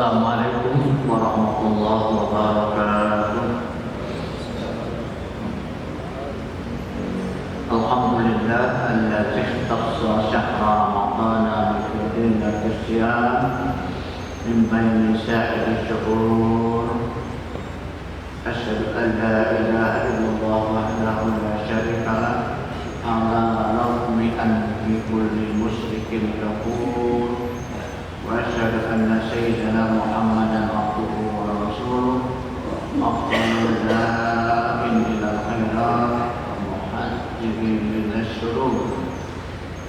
Assalamualaikum warahmatullahi wabarakatuh. Alhamdulillah alladzi ikhtassa syahra ramadana bi fadilati siyam min baini sa'iri syuhur. Asyhadu an la ilaha illallah wahdahu la syarika lah ala ragmi anfi kulli musyrikin kafur. وأشهد أن سيدنا محمدا عبده ورسوله أفضل الداعين إلى الخيرات ومحذر من الشرور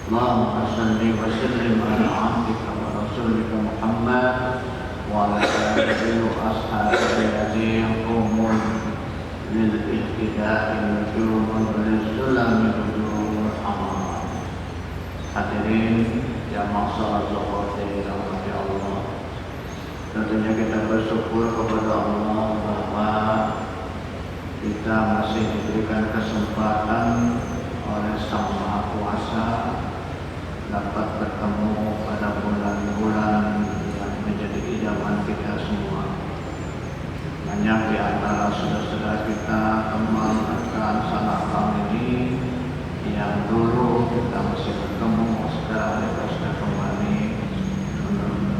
اللهم صل وسلم على عبدك ورسولك محمد وعلى آله وأصحابه الذين قوموا للاهتداء نجوم وللسلم نجوم الحمام. Hadirin yang maksud zuhur dirahmati Allah, tentunya kita bersyukur kepada Allah bahwa kita masih diberikan kesempatan oleh Sang Maha Kuasa dapat bertemu pada bulan-bulan yang menjadi idaman kita semua. Banyak di antara saudara-saudara kita, teman, rekan, sanak famili yang dulu kita masih bertemu, sekarang kita sudah kembali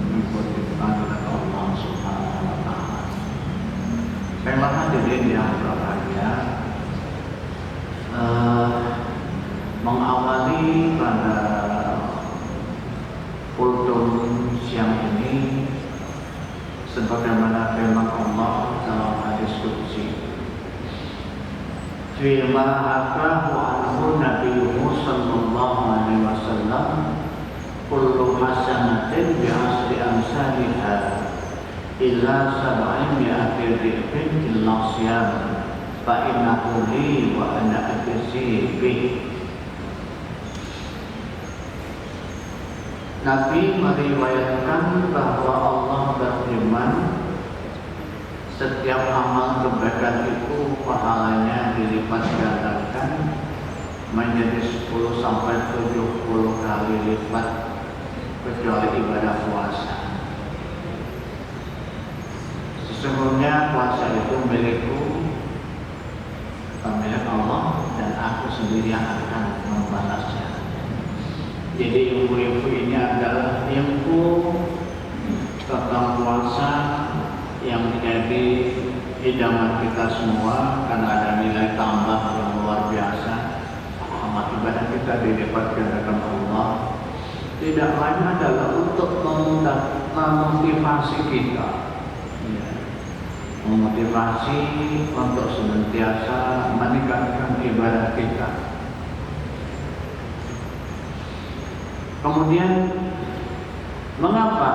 mengikuti panggilan Allah Subhanahu wa Ta'ala. Baiklah hadirin yang berbahagia, mengawali pada kultum siang ini sebagaimana firman Allah dalam hadis qudsi. Fima akrahu anhu Nabiyu sallallahu alaihi wasallam kullu hasanatin bi'asri amsalihha illa sab'in mi'ati dhifin illa siyam fa innahu li wa ana ajzi bih. Nabi meriwayatkan bahwa Allah berfirman, setiap amal kebaikan itu pahalanya dilipat gandakan menjadi 10 sampai 70 kali lipat kecuali ibadah puasa. Sesungguhnya puasa itu milikku, milik Allah, dan aku sendiri yang akan membalasnya. Jadi ilmu-ilmu ini adalah ilmu tentang puasa yang menjadi idaman kita semua karena ada nilai tambah yang luar biasa. Amal ibadah kita dilipat gandakan Allah. Tidak lain adalah untuk memotivasi kita, memotivasi untuk senantiasa meningkatkan ibadah kita. Kemudian mengapa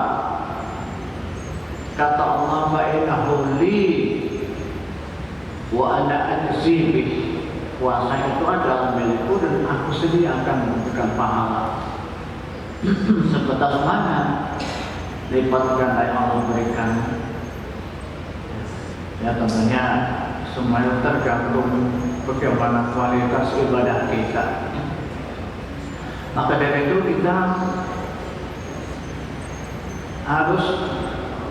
kata Allah fa'innahu li wa ana ajzi bih, puasa itu adalah milikku dan aku sendiri akan memberikan pahala. Sebatas mana lipat ganda yang Allah berikan? Ya tentunya semuanya tergantung bagaimana kualitas ibadah kita. Maka dari itu kita harus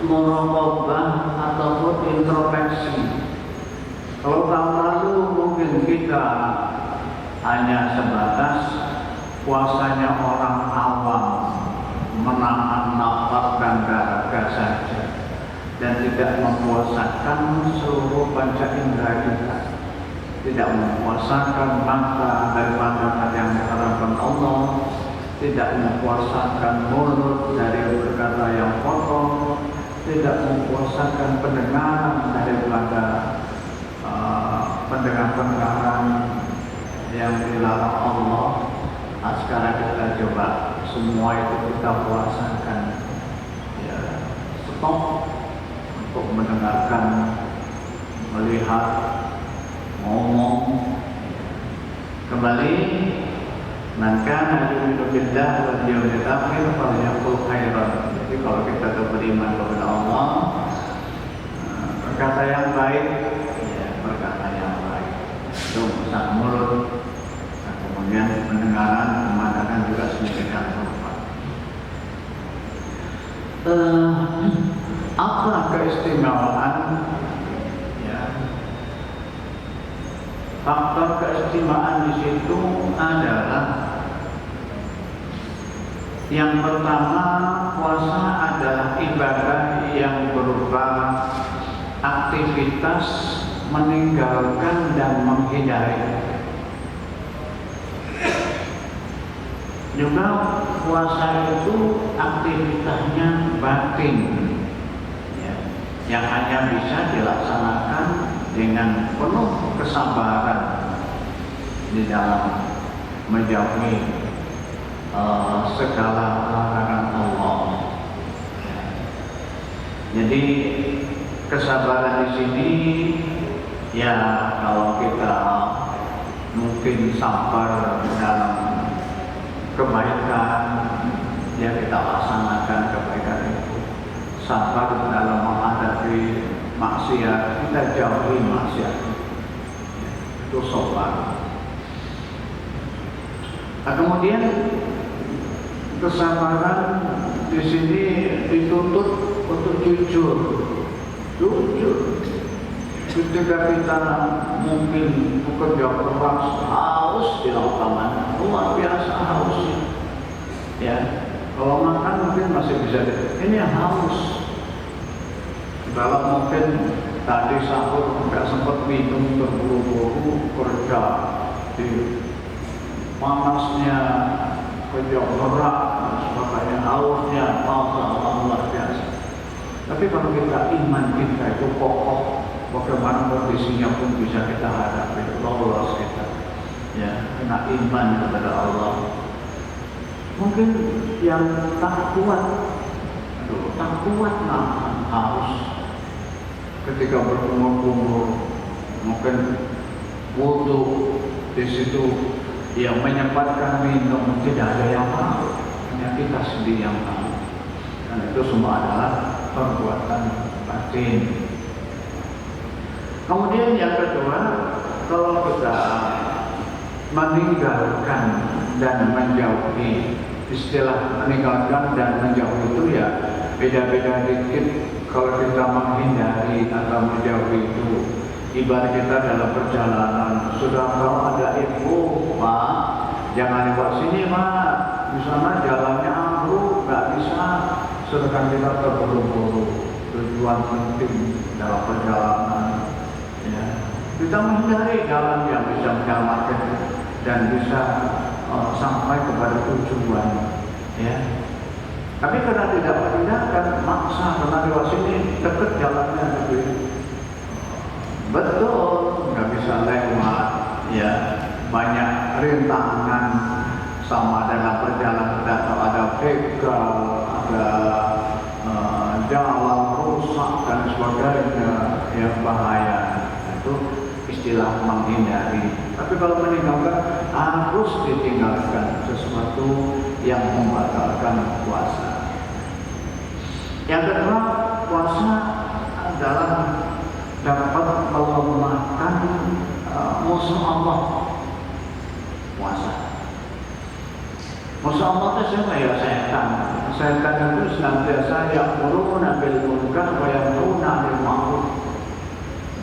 muraqabah ataupun introspeksi. Kalau tahun lalu mungkin kita hanya sebatas puasanya orang awam, menahan nafas dan dahaga saja, dan tidak mempuasakan seluruh panca indera kita, tidak mempuasakan mata dari pandangan yang diharapkan Allah, tidak mempuasakan mulut dari berkata yang kotor, tidak mempuasakan pendengaran daripada pendengar-pendengaran yang dilarang Allah. Nah, sekarang kita coba semua itu kita puasakan, ya, stop untuk mendengarkan, melihat, ngomong. Kembali, maka yu'minu billahi wal yawmil akhir falyaqul khairan. Jadi kalau kita beriman kepada Allah, berkata yang baik, ya, berkata yang baik. Itu usaha mulut. Nah, kemudian pendengaran, pemandangan juga sedemikian rupa. Apa keistimewaan? Ya. Faktor keistimewaan di situ adalah yang pertama, puasa adalah ibadah yang berupa aktivitas meninggalkan dan menghindari. Juga puasa itu aktivitasnya batin, ya, yang hanya bisa dilaksanakan dengan penuh kesabaran di dalam menjauhi segala larangan Allah. Jadi kesabaran di sini, ya, kalau kita mungkin sabar dalam kebaikan, ya kita laksanakan kebaikan itu. Sabar dalam menghadapi maksiat, kita jauhi maksiat. Itu sabar. Nah, kemudian kesabaran di sini dituntut untuk jujur. Ketika kita mungkin bekerja keras, haus di lapangan, luar biasa hausnya. Ya, kalau makan mungkin masih bisa. Ini haus. Kalau mungkin tadi sahur nggak sempat minum, terburu-buru kerja di panasnya, kerja berat, sebagainya, hausnya, luar biasa. Tapi kalau kita iman kita itu kokoh, bagaimana kondisinya pun bisa kita hadapi, lolos kita, ya, kena iman kepada Allah. Mungkin yang tak kuat nahan haus ketika berkumur-kumur, mungkin wudu di situ yang menyempatkan minum, tidak ada yang mau, hanya kita sendiri yang tahu. Dan itu semua adalah perbuatan batin. Kemudian yang kedua, kalau kita meninggalkan dan menjauhi, istilah meninggalkan dan menjauhi itu ya beda-beda dikit. Kalau kita menghindari atau menjauhi itu, ibarat kita dalam perjalanan, sudah tahu ada info, Pak, jangan lewat sini, Pak, di sana jalannya ambruk, nggak bisa. Sedangkan kita terburu-buru, tujuan penting dalam perjalanan, ya. Kita menghindari jalan yang bisa menyelamatkan dan bisa sampai kepada tujuan, ya. Tapi karena tidak meninggalkan, maksa karena lewat sini dekat jalannya gitu. Betul, nggak bisa lewat, ya. Banyak rintangan sama dalam perjalanan, ada begal, ada jalan rusak dan sebagainya yang bahaya. Itu istilah menghindari. Tapi kalau meninggalkan, harus ditinggalkan sesuatu yang membatalkan puasa. Yang kedua, puasa adalah dapat melemahkan musuh Allah. Puasa. Musuh Allah itu siapa? Ya setan. Setan itu senantiasa ya'muruna bil munkar wa yanhauna 'anil ma'ruf.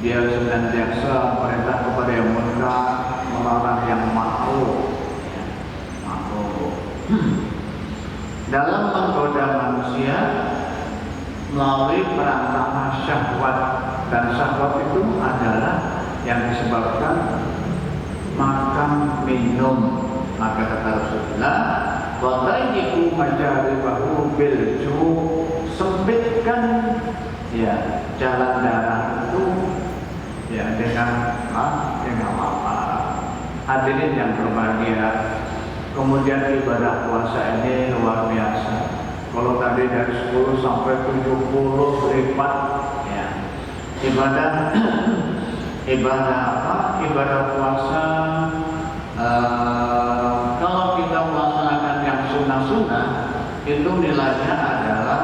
Dia senantiasa perintah kepada yang munkar, melarang yang ma'ruf. Ya, ma'ruf. Dalam menggoda manusia melalui perantara syahwat, dan syahwat itu adalah yang disebabkan makan minum. Maka kata Rasulullah, wa tayyibu majaribahu bil ju', sempitkan ya jalan darah itu ya dengan apa. Hadirin yang berbahagia, kemudian ibadah puasa ini luar biasa. Kalau tadi dari 10 sampai 70 lipat, ya, ibadah apa? Ibadah puasa. Kalau kita melaksanakan yang sunnah-sunnah, itu nilainya adalah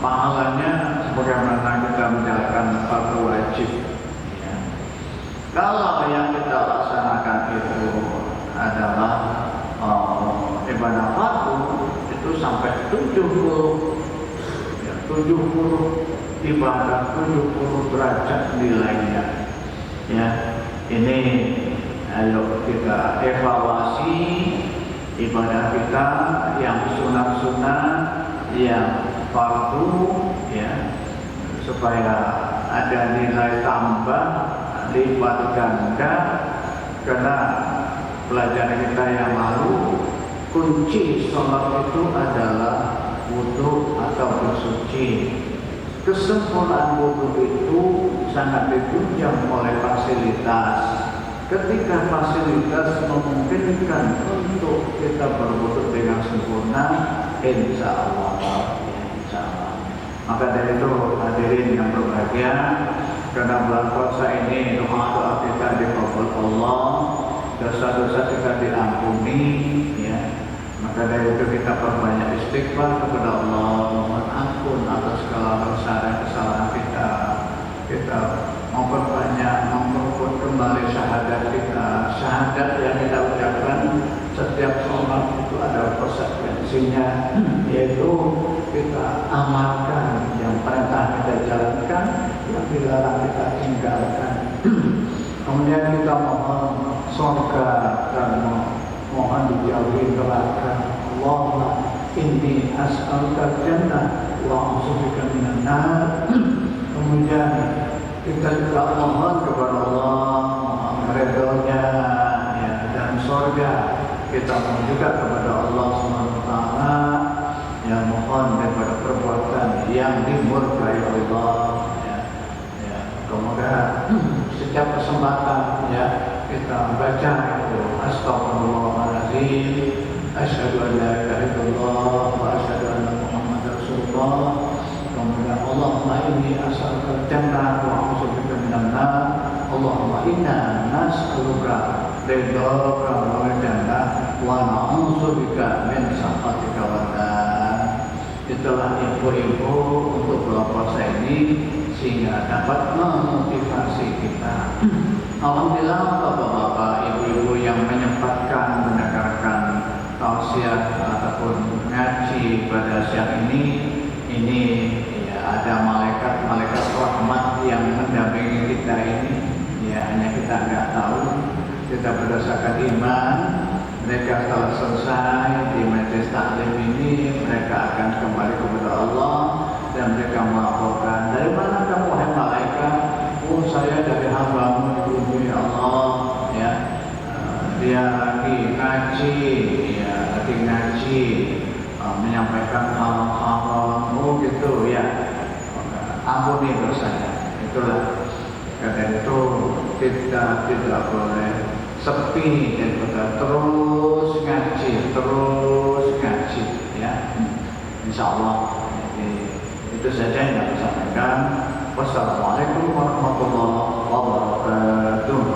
pahalanya sebagaimana kita menjalankan fardu wajib. Ya. Kalau yang kita laksanakan itu adalah ibadah fardu, itu sampai 70 70 ibadah, 70 derajat nilainya. Ya, ini ayo kita evaluasi ibadah kita yang sunat-sunat, yang fardu, ya, supaya ada nilai tambah lipat ganda. Karena pelajaran kita yang lalu, kunci sholat itu adalah wudhu atau bersuci. Kesempurnaan wudhu itu sangat ditunjang oleh fasilitas. Ketika fasilitas memungkinkan untuk kita berwudhu dengan sempurna, insya Allah. Maka dari itu hadirin yang berbahagia, karena bulan puasa ini doa-doa kita dikabul Allah, dosa-dosa kita diampuni, ya. Maka dari itu kita perbanyak istighfar kepada Allah, mohon ampun atas segala dosa dan kesalahan kita. Kita memperbanyak, memperkuat kembali syahadat kita. Syahadat yang kita ucapkan setiap sholat itu ada konsekuensinya, yaitu kita amalkan yang perintah kita jalankan, yang dilarang kita tinggalkan. Kemudian kita mohon surga dan mohon dijauhi neraka. Allahumma inni as'aluka jannah wa a'udzubika minan nar. Kemudian kita juga mohon kepada Allah, mohon ridhonya, ya, dan surga. Kita mohon juga kepada Allah SWT, yang mohon daripada perbuatan yang dimurkai Allah, ya. Ya, kemudian setiap kesempatan, ya, kita baca itu Astaghfirullahaladzim, asyhadu an la ilaha illallah wa asyhadu anna Muhammadar Rasulullah. Kemudian Allahumma inni as'aluka jannah wa a'udzubika minan nar. Allahumma inna nas'aluka ridhaka wal jannah wa na'udzubika min sakhatika wan nar. Itulah info-info untuk bulan puasa ini, sehingga dapat memotivasi kita. Alhamdulillah bapak-bapak, ibu-ibu yang menyempatkan mendengarkan tausiah ataupun ngaji pada siang ini, ya, ada malaikat-malaikat rahmat yang mendampingi kita ini, ya, hanya kita nggak tahu. Kita berdasarkan iman, mereka setelah selesai di majelis taklim ini, mereka akan kembali kepada Allah dan mereka melaporkan, dari mana kamu wahai malaikat? Oh, saya dari hamba-Mu di bumi, ya Allah, ya. Dia lagi ngaji, ya, lagi ngaji, menyampaikan hal-hal, oh gitu, ya. Ampuni dosanya. Itulah. Karena itu kita tidak boleh sepi, dan kita terus ngaji, ya. Insya Allah. Jadi, itu saja yang saya sampaikan. Wassalamualaikum warahmatullahi wabarakatuh.